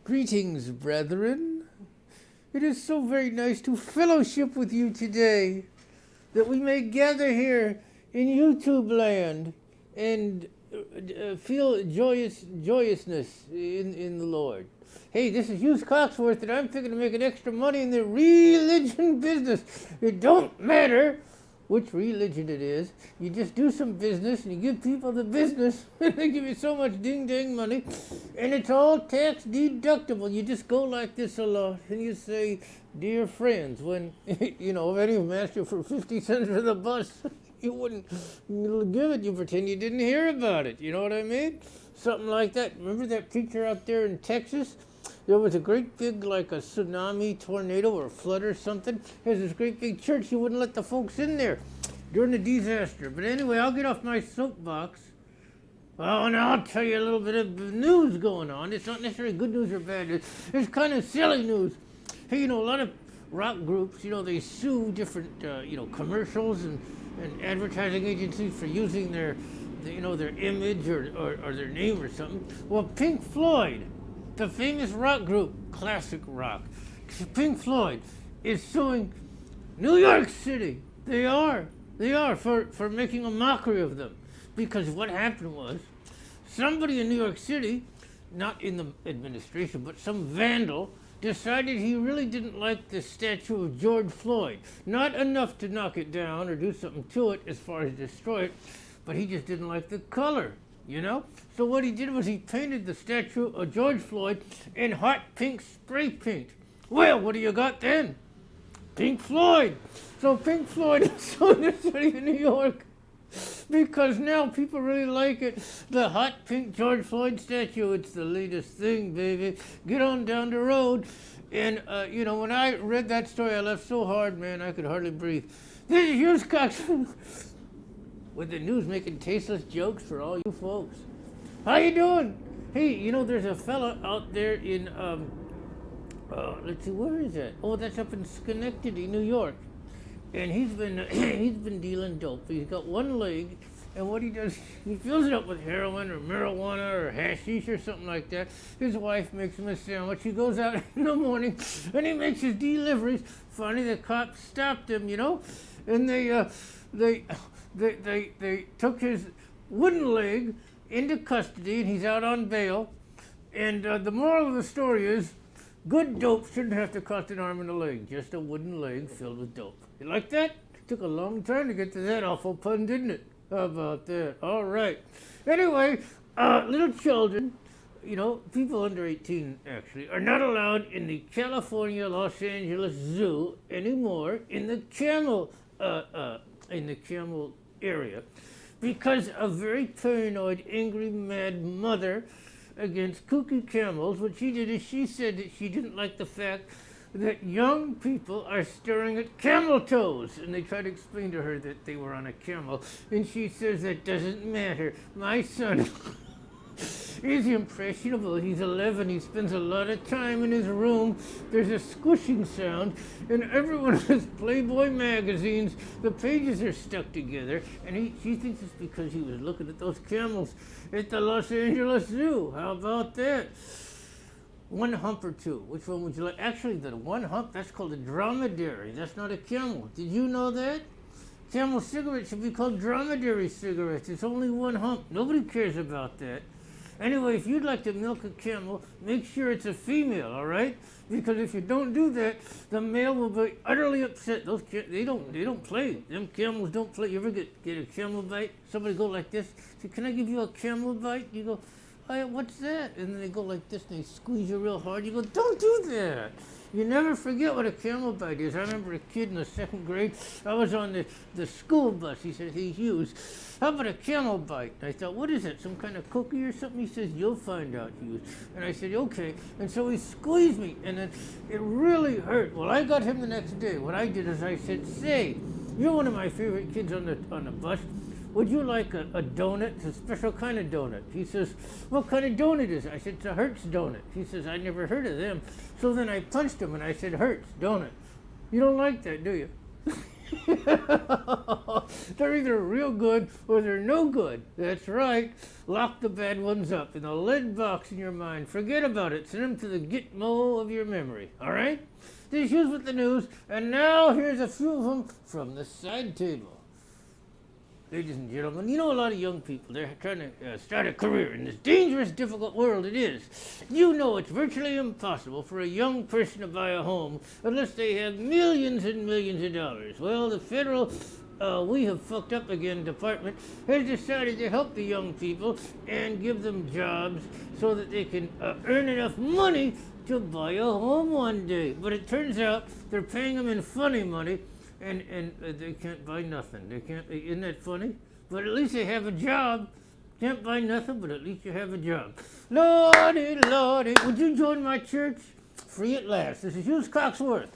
Greetings, brethren. It is so very nice to fellowship with you today, that we may gather here in YouTube land and feel joyousness in the Lord. Hey, this is Hughes Coxworth, and I'm thinking of making extra money in the religion business. It don't matter which religion it is. You just do some business and you give people the business and they give you so much ding-dang money and it's all tax deductible. You just go like this a lot and you say, dear friends, when, you know, if anyone asked you for 50 cents for the bus, you wouldn't give it. You pretend you didn't hear about it. You know what I mean? Something like that. Remember that preacher out there in Texas? There was a great big, like a tsunami, tornado, or flood or something. There's this great big church. He wouldn't let the folks in there during the disaster. But anyway, I'll get off my soapbox. Well, and I'll tell you a little bit of news going on. It's not necessarily good news or bad news. It's kind of silly news. Hey, you know, a lot of rock groups, you know, they sue different, commercials and advertising agencies for using their image or their name or something. Well, Pink Floyd, the famous rock group, classic rock, Pink Floyd, is suing New York City. They are for making a mockery of them. Because what happened was, somebody in New York City, not in the administration, but some vandal, decided he really didn't like the statue of George Floyd. Not enough to knock it down or do something to it as far as destroy it, but he just didn't like the color. You know? So what he did was he painted the statue of George Floyd in hot pink spray paint. Well, what do you got then? Pink Floyd. So Pink Floyd is suing the city of New York because now people really like it. The hot pink George Floyd statue, it's the latest thing, baby. Get on down the road. And, when I read that story, I laughed so hard, man, I could hardly breathe. This is Hughes Cox with the news making tasteless jokes for all you folks. How you doing? Hey, you know, there's a fella out there in, let's see, where is that? Oh, that's up in Schenectady, New York. And he's been dealing dope. He's got one leg, and what he does, he fills it up with heroin or marijuana or hashish or something like that. His wife makes him a sandwich. He goes out in the morning, and he makes his deliveries. Finally, the cops stopped him, you know, and they took his wooden leg into custody, and he's out on bail. And the moral of the story is, good dope shouldn't have to cost an arm and a leg, just a wooden leg filled with dope. You like that? Took a long time to get to that awful pun, didn't it? How about that? All right. Anyway, little children, you know, people under 18 actually, are not allowed in the California Los Angeles Zoo anymore in the Camel area, because a very paranoid, angry, mad mother against kooky camels, what she did is she said that she didn't like the fact that young people are staring at camel toes, and they tried to explain to her that they were on a camel, and she says that doesn't matter. My son is impressionable. He's 11. He spends a lot of time in his room. There's a squishing sound, and every one of his Playboy magazines, the pages are stuck together, and she thinks it's because he was looking at those camels at the Los Angeles Zoo. How about that? One hump or two. Which one would you like? Actually, the one hump, that's called a dromedary. That's not a camel. Did you know that? Camel cigarettes should be called dromedary cigarettes. It's only one hump. Nobody cares about that. Anyway, if you'd like to milk a camel, make sure it's a female, all right? Because if you don't do that, the male will be utterly upset. They don't play. Them camels don't play. You ever get a camel bite? Somebody go like this. Say, can I give you a camel bite? You go, oh, what's that? And then they go like this and they squeeze you real hard. You go, don't do that. You never forget what a camel bite is. I remember a kid in the second grade. I was on the school bus. He said, hey, Hughes, how about a camel bite? And I thought, what is it, some kind of cookie or something? He says, you'll find out, Hughes. And I said, okay. And so he squeezed me, and it really hurt. Well, I got him the next day. What I did is I said, say, you're one of my favorite kids on the bus. Would you like a donut? It's a special kind of donut. He says, what kind of donut is it? I said, it's a Hertz donut. He says, I never heard of them. So then I punched him and I said, Hertz donut. You don't like that, do you? They're either real good or they're no good. That's right. Lock the bad ones up in a lead box in your mind. Forget about it. Send them to the Gitmo of your memory. All right? The issues with the news. And now here's a few of them from the side table. Ladies and gentlemen, you know a lot of young people, they're trying to start a career in this dangerous, difficult world it is. You know it's virtually impossible for a young person to buy a home unless they have millions and millions of dollars. Well, the federal We Have Fucked Up Again department has decided to help the young people and give them jobs so that they can earn enough money to buy a home one day. But it turns out they're paying them in funny money, and they can't buy nothing. They can't. Isn't that funny? But at least they have a job. Can't buy nothing, but at least you have a job. Lordy, Lordy, would you join my church? Free at last. This is Hughes Coxworth.